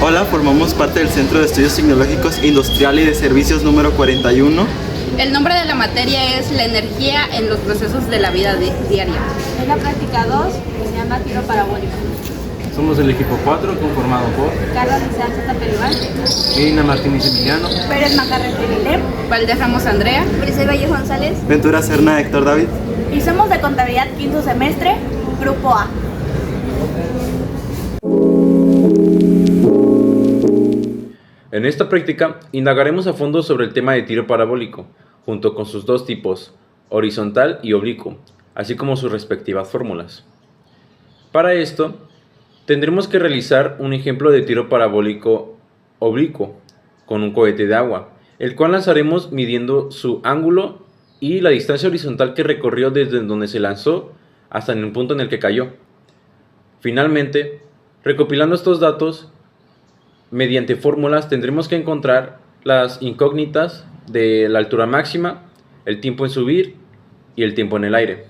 Hola, formamos parte del Centro de Estudios Tecnológicos Industrial y de Servicios número 41. El nombre de la materia es la energía en los procesos de la vida diaria. Es la práctica 2, que se llama tiro parabólico. Somos el equipo 4, conformado por Carlos Sánchez Tapelibán, Irina Martínez Emiliano, Pérez Macarre Fililé, Valdez Ramos Andrea, Brice Valle González, Ventura Serna Héctor David. y somos de Contabilidad quinto semestre, Grupo A. En esta práctica indagaremos a fondo sobre el tema de tiro parabólico, junto con sus dos tipos, horizontal y oblicuo, así como sus respectivas fórmulas. Para esto, tendremos que realizar un ejemplo de tiro parabólico oblicuo con un cohete de agua, el cual lanzaremos midiendo su ángulo y la distancia horizontal que recorrió desde donde se lanzó hasta en el punto en el que cayó. Finalmente, recopilando estos datos, mediante fórmulas tendremos que encontrar las incógnitas de la altura máxima, el tiempo en subir y el tiempo en el aire.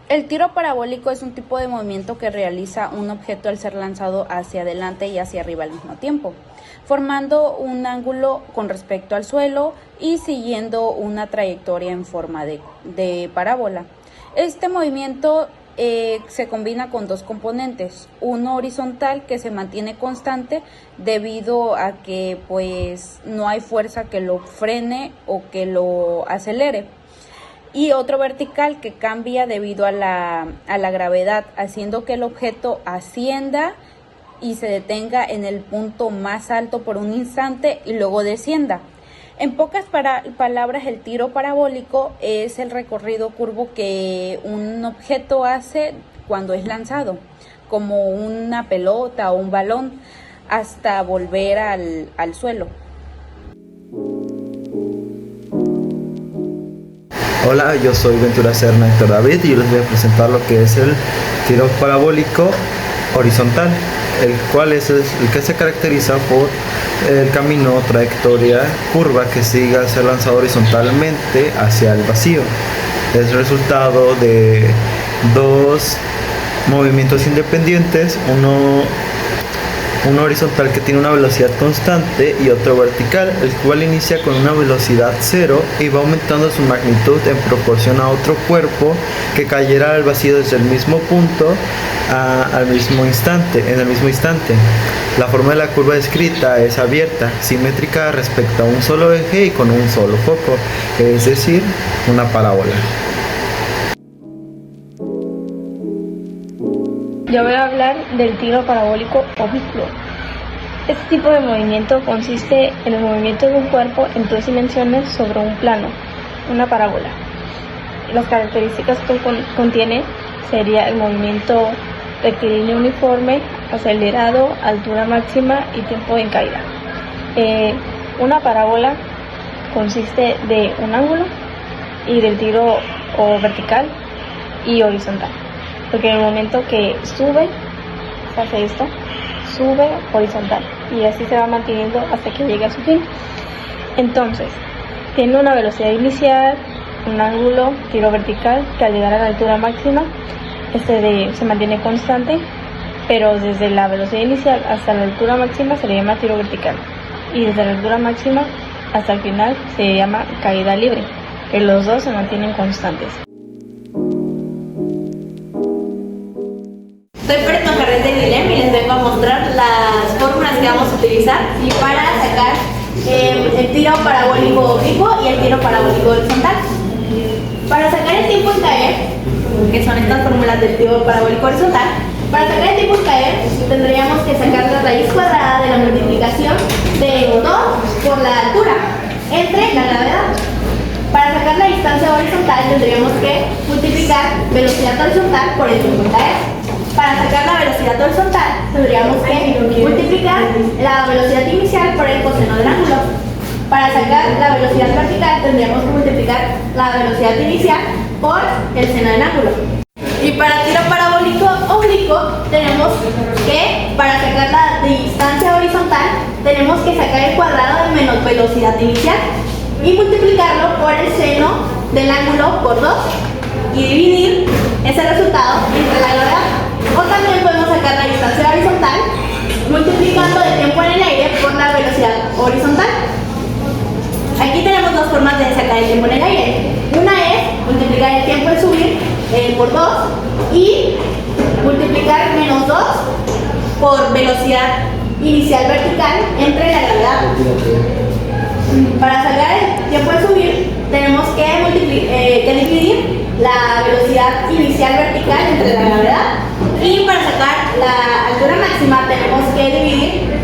El tiro parabólico es un tipo de movimiento que realiza un objeto al ser lanzado hacia adelante y hacia arriba al mismo tiempo, formando un ángulo con respecto al suelo y siguiendo una trayectoria en forma de parábola. Este movimiento se combina con dos componentes, uno horizontal que se mantiene constante debido a que pues no hay fuerza que lo frene o que lo acelere, y otro vertical que cambia debido a la gravedad, haciendo que el objeto ascienda y se detenga en el punto más alto por un instante y luego descienda. En pocas palabras, el tiro parabólico es el recorrido curvo que un objeto hace cuando es lanzado, como una pelota o un balón, hasta volver al suelo. Hola, yo soy Ventura Serna Héctor David y yo les voy a presentar lo que es el tiro parabólico horizontal, el cual es el que se caracteriza por el camino, trayectoria, curva que sigue al ser lanzado horizontalmente hacia el vacío. Es resultado de dos movimientos independientes, uno horizontal que tiene una velocidad constante y otro vertical, el cual inicia con una velocidad cero y va aumentando su magnitud en proporción a otro cuerpo que cayera al vacío desde el mismo punto en el mismo instante. La forma de la curva descrita es abierta, simétrica respecto a un solo eje y con un solo foco, es decir, una parábola. Yo voy a hablar del tiro parabólico oblicuo. Este tipo de movimiento consiste en el movimiento de un cuerpo en dos dimensiones sobre un plano, una parábola. Las características que contiene sería el movimiento rectilíneo uniforme, acelerado, altura máxima y tiempo en caída. Una parábola consiste de un ángulo y del tiro o vertical y horizontal. Porque en el momento que sube, se hace esto, sube horizontal y así se va manteniendo hasta que llegue a su fin. Entonces, tiene una velocidad inicial, un ángulo, tiro vertical, que al llegar a la altura máxima se mantiene constante, pero desde la velocidad inicial hasta la altura máxima se le llama tiro vertical y desde la altura máxima hasta el final se llama caída libre, que los dos se mantienen constantes. Soy Pérez Macarre Fililé y les vengo a mostrar las fórmulas que vamos a utilizar para sacar el tiro parabólico oblicuo y el tiro parabólico horizontal. Para sacar el tiempo en caer, que son estas fórmulas del tiro parabólico horizontal, para sacar el tiempo en caer tendríamos que sacar la raíz cuadrada de la multiplicación de 2 por la altura entre la gravedad. Para sacar la distancia horizontal tendríamos que multiplicar velocidad horizontal por el tiempo en caer. Para sacar la velocidad horizontal tendríamos que multiplicar la velocidad inicial por el coseno del ángulo. Para sacar la velocidad vertical tendríamos que multiplicar la velocidad inicial por el seno del ángulo. Y para tiro parabólico oblicuo tenemos que, para sacar la distancia horizontal, tenemos que sacar el cuadrado de menos velocidad inicial y multiplicarlo por el seno del ángulo por 2 y dividir ese resultado entre la gravedad. O también podemos sacar la distancia horizontal multiplicando el tiempo en el aire por la velocidad horizontal. Aquí tenemos dos formas de sacar el tiempo en el aire. Una es multiplicar el tiempo en subir por 2 y multiplicar menos 2 por velocidad inicial vertical entre la gravedad. Para sacar el tiempo en subir tenemos que dividir la velocidad inicial vertical entre la gravedad, y para sacar la altura máxima tenemos que dividir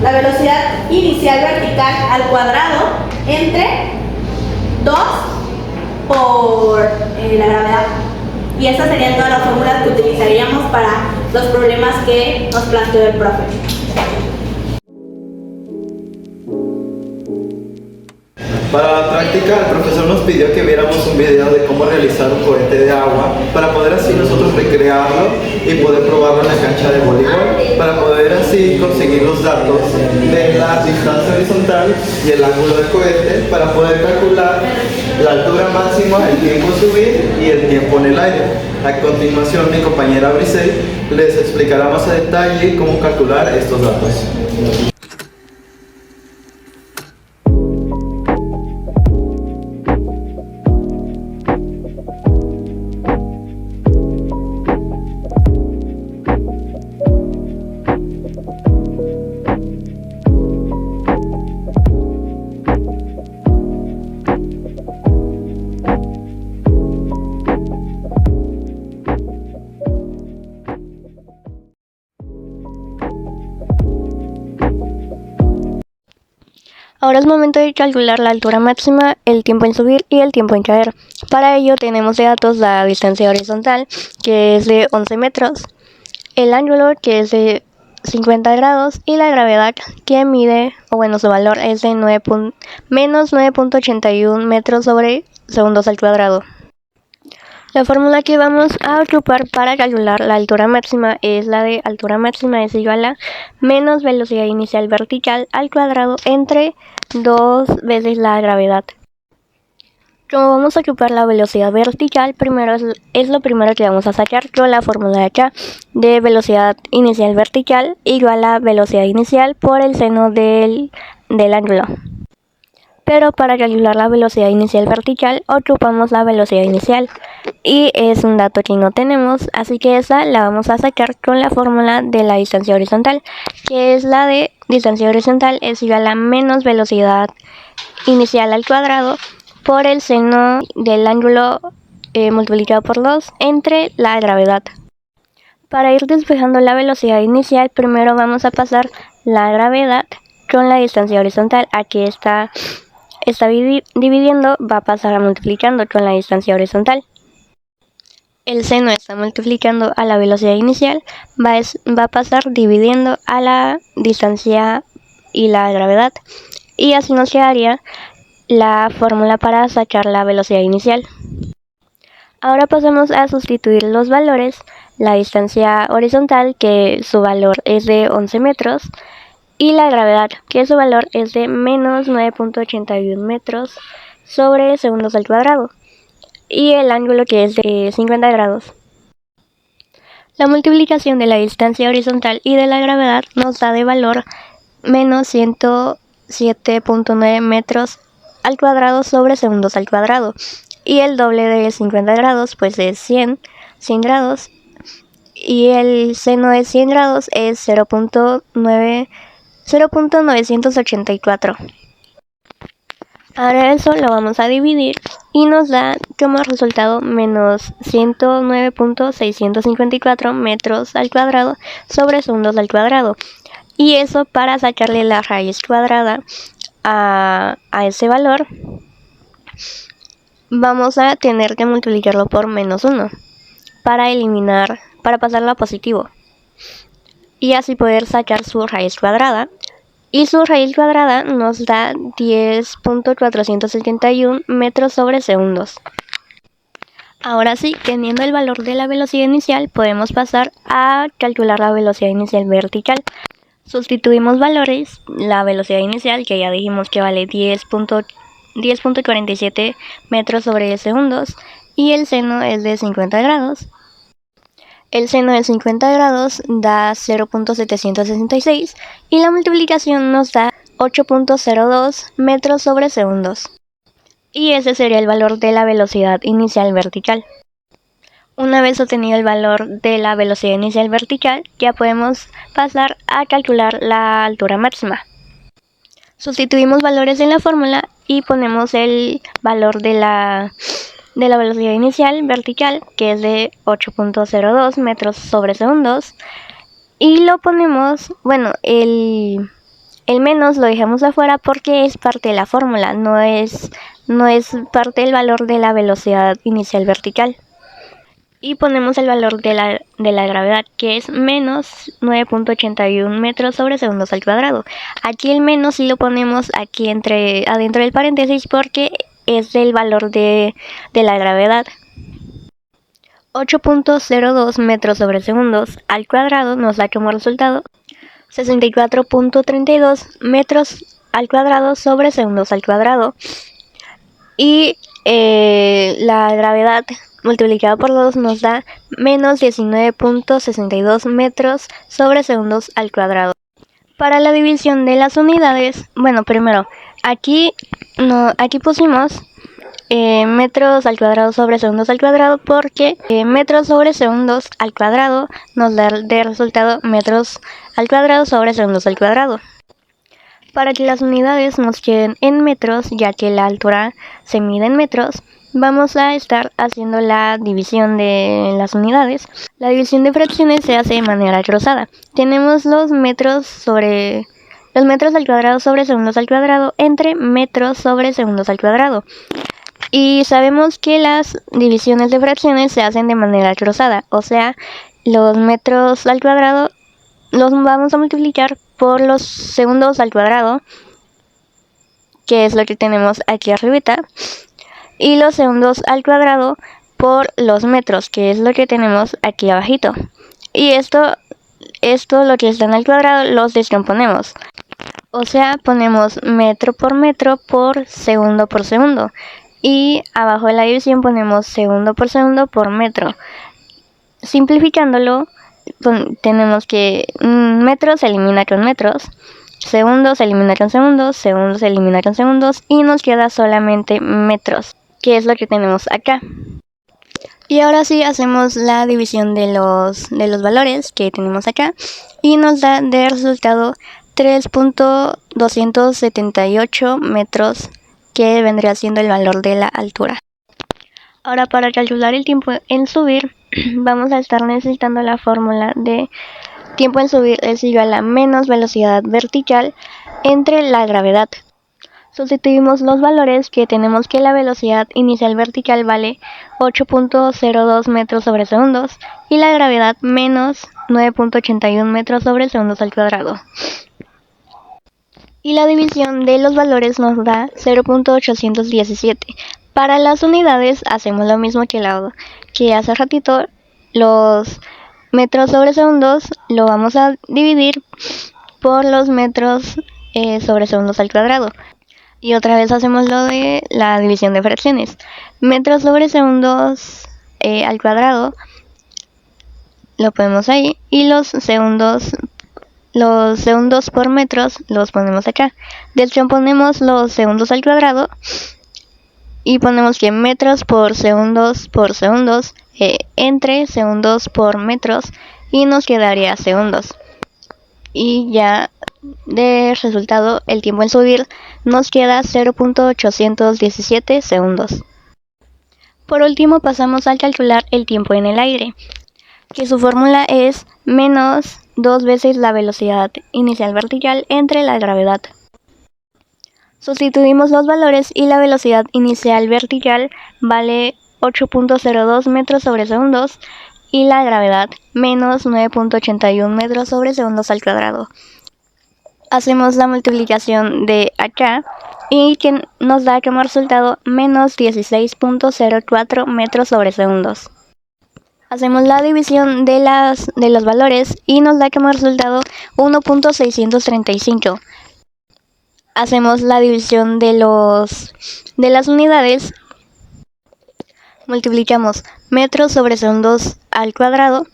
la velocidad inicial vertical al cuadrado entre 2 por la gravedad. Y estas serían todas las fórmulas que utilizaríamos para los problemas que nos planteó el profe. Para la práctica, el profesor nos pidió que viéramos un video de cómo realizar un cohete de agua para poder así nosotros recrearlo y poder probarlo en la cancha de voleibol, para poder así conseguir los datos de la distancia horizontal y el ángulo del cohete, para poder calcular la altura máxima, el tiempo en subir y el tiempo en el aire. A continuación, mi compañera Brisel les explicará más a detalle cómo calcular estos datos. Ahora es momento de calcular la altura máxima, el tiempo en subir y el tiempo en caer. Para ello tenemos de datos la distancia horizontal, que es de 11 metros, el ángulo, que es de 50 grados, y la gravedad, que mide, su valor es de menos 9.81 metros sobre segundos al cuadrado. La fórmula que vamos a ocupar para calcular la altura máxima es la de altura máxima es igual a menos velocidad inicial vertical al cuadrado entre 2 veces la gravedad. Como vamos a ocupar la velocidad vertical, primero es lo primero que vamos a sacar con la fórmula de acá, de velocidad inicial vertical igual a velocidad inicial por el seno del ángulo. Pero para calcular la velocidad inicial vertical ocupamos la velocidad inicial, y es un dato que no tenemos, así que esa la vamos a sacar con la fórmula de la distancia horizontal, que es la de distancia horizontal es igual a menos velocidad inicial al cuadrado por el seno del ángulo multiplicado por 2 entre la gravedad. Para ir despejando la velocidad inicial, primero vamos a pasar la gravedad con la distancia horizontal. Aquí está dividiendo, va a pasar a multiplicando con la distancia horizontal. El seno está multiplicando a la velocidad inicial, va a pasar dividiendo a la distancia y la gravedad. Y así nos quedaría la fórmula para sacar la velocidad inicial. Ahora pasamos a sustituir los valores. La distancia horizontal, que su valor es de 11 metros, y la gravedad, que su valor es de menos 9.81 metros sobre segundos al cuadrado, y el ángulo, que es de 50 grados. La multiplicación de la distancia horizontal y de la gravedad nos da de valor menos 107.9 metros al cuadrado sobre segundos al cuadrado, y el doble de 50 grados pues es 100 grados, y el seno de 100 grados es 0.984. Ahora eso lo vamos a dividir y nos da como resultado menos 109.654 metros al cuadrado sobre segundos al cuadrado. Y eso, para sacarle la raíz cuadrada a ese valor, vamos a tener que multiplicarlo por menos 1 para pasarlo a positivo, y así poder sacar su raíz cuadrada. Y su raíz cuadrada nos da 10.471 metros sobre segundos. Ahora sí, teniendo el valor de la velocidad inicial, podemos pasar a calcular la velocidad inicial vertical. Sustituimos valores, la velocidad inicial, que ya dijimos que vale 10.47 metros sobre segundos, y el seno es de 50 grados. El seno de 50 grados da 0.766 y la multiplicación nos da 8.02 metros sobre segundos. Y ese sería el valor de la velocidad inicial vertical. Una vez obtenido el valor de la velocidad inicial vertical, ya podemos pasar a calcular la altura máxima. Sustituimos valores en la fórmula y ponemos el valor de la velocidad inicial vertical, que es de 8.02 metros sobre segundos, y lo ponemos, bueno, el menos lo dejamos afuera porque es parte de la fórmula, no es parte del valor de la velocidad inicial vertical. Y ponemos el valor de la gravedad, que es menos 9.81 metros sobre segundos al cuadrado. Aquí el menos sí lo ponemos aquí adentro del paréntesis porque es el valor de la gravedad. 8.02 metros sobre segundos al cuadrado nos da como resultado 64.32 metros al cuadrado sobre segundos al cuadrado. Y la gravedad multiplicado por 2 nos da menos 19.62 metros sobre segundos al cuadrado. Para la división de las unidades, bueno, primero, aquí pusimos metros al cuadrado sobre segundos al cuadrado porque metros sobre segundos al cuadrado nos da de resultado metros al cuadrado sobre segundos al cuadrado. Para que las unidades nos queden en metros, ya que la altura se mide en metros, vamos a estar haciendo la división de las unidades. La división de fracciones se hace de manera cruzada. Tenemos los metros al cuadrado sobre segundos al cuadrado entre metros sobre segundos al cuadrado. Y sabemos que las divisiones de fracciones se hacen de manera cruzada, o sea, los metros al cuadrado los vamos a multiplicar por los segundos al cuadrado, que es lo que tenemos aquí arribita, y los segundos al cuadrado por los metros, que es lo que tenemos aquí abajito. Y esto lo que está en el cuadrado los descomponemos, o sea, ponemos metro por segundo, y abajo de la división ponemos segundo por metro. Simplificándolo, tenemos que metros se elimina con metros, segundos se elimina con segundos, segundos se elimina con segundos, y nos queda solamente metros, que es lo que tenemos acá. Y ahora sí hacemos la división de los valores que tenemos acá y nos da de resultado 3.278 metros, que vendría siendo el valor de la altura. Ahora, para calcular el tiempo en subir, vamos a estar necesitando la fórmula de tiempo en subir es igual a menos velocidad vertical entre la gravedad. Sustituimos los valores, que tenemos que la velocidad inicial vertical vale 8.02 metros sobre segundos y la gravedad menos 9.81 metros sobre segundos al cuadrado. Y la división de los valores nos da 0.817. Para las unidades hacemos lo mismo que hace ratito. Los metros sobre segundos lo vamos a dividir por los metros sobre segundos al cuadrado. Y otra vez hacemos lo de la división de fracciones. Metros sobre segundos al cuadrado lo ponemos ahí, y los segundos por metros los ponemos acá. Descomponemos los segundos al cuadrado y ponemos que metros por segundos entre segundos por metros, y nos quedaría segundos. Y ya de resultado el tiempo en subir nos queda 0.817 segundos. Por último pasamos a calcular el tiempo en el aire, que su fórmula es menos 2 veces la velocidad inicial vertical entre la gravedad. Sustituimos los valores y la velocidad inicial vertical vale 8.02 metros sobre segundos y la gravedad menos 9.81 metros sobre segundos al cuadrado. Hacemos la multiplicación de acá y que nos da como resultado menos 16.04 metros sobre segundos. Hacemos la división de los valores y nos da como resultado 1.635. Hacemos la división de las unidades. multiplicamos metros sobre segundos al cuadrado,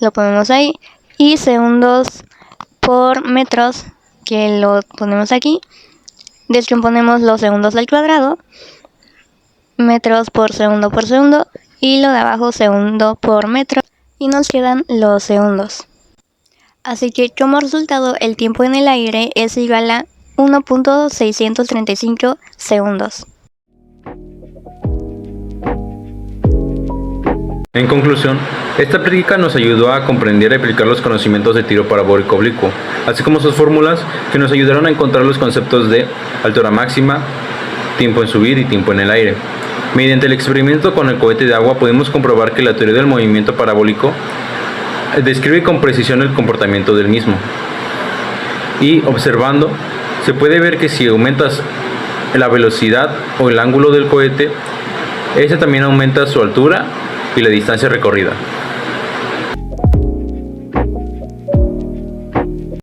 lo ponemos ahí, y segundos por metros, que lo ponemos aquí, descomponemos los segundos al cuadrado, metros por segundo, y lo de abajo segundo por metro, y nos quedan los segundos. Así que como resultado el tiempo en el aire es igual a 1.635 segundos. En conclusión, esta práctica nos ayudó a comprender y aplicar los conocimientos de tiro parabólico oblicuo, así como sus fórmulas que nos ayudaron a encontrar los conceptos de altura máxima, tiempo en subir y tiempo en el aire. Mediante el experimento con el cohete de agua pudimos comprobar que la teoría del movimiento parabólico describe con precisión el comportamiento del mismo. Y observando, se puede ver que si aumentas la velocidad o el ángulo del cohete, ese también aumenta su altura y la distancia recorrida.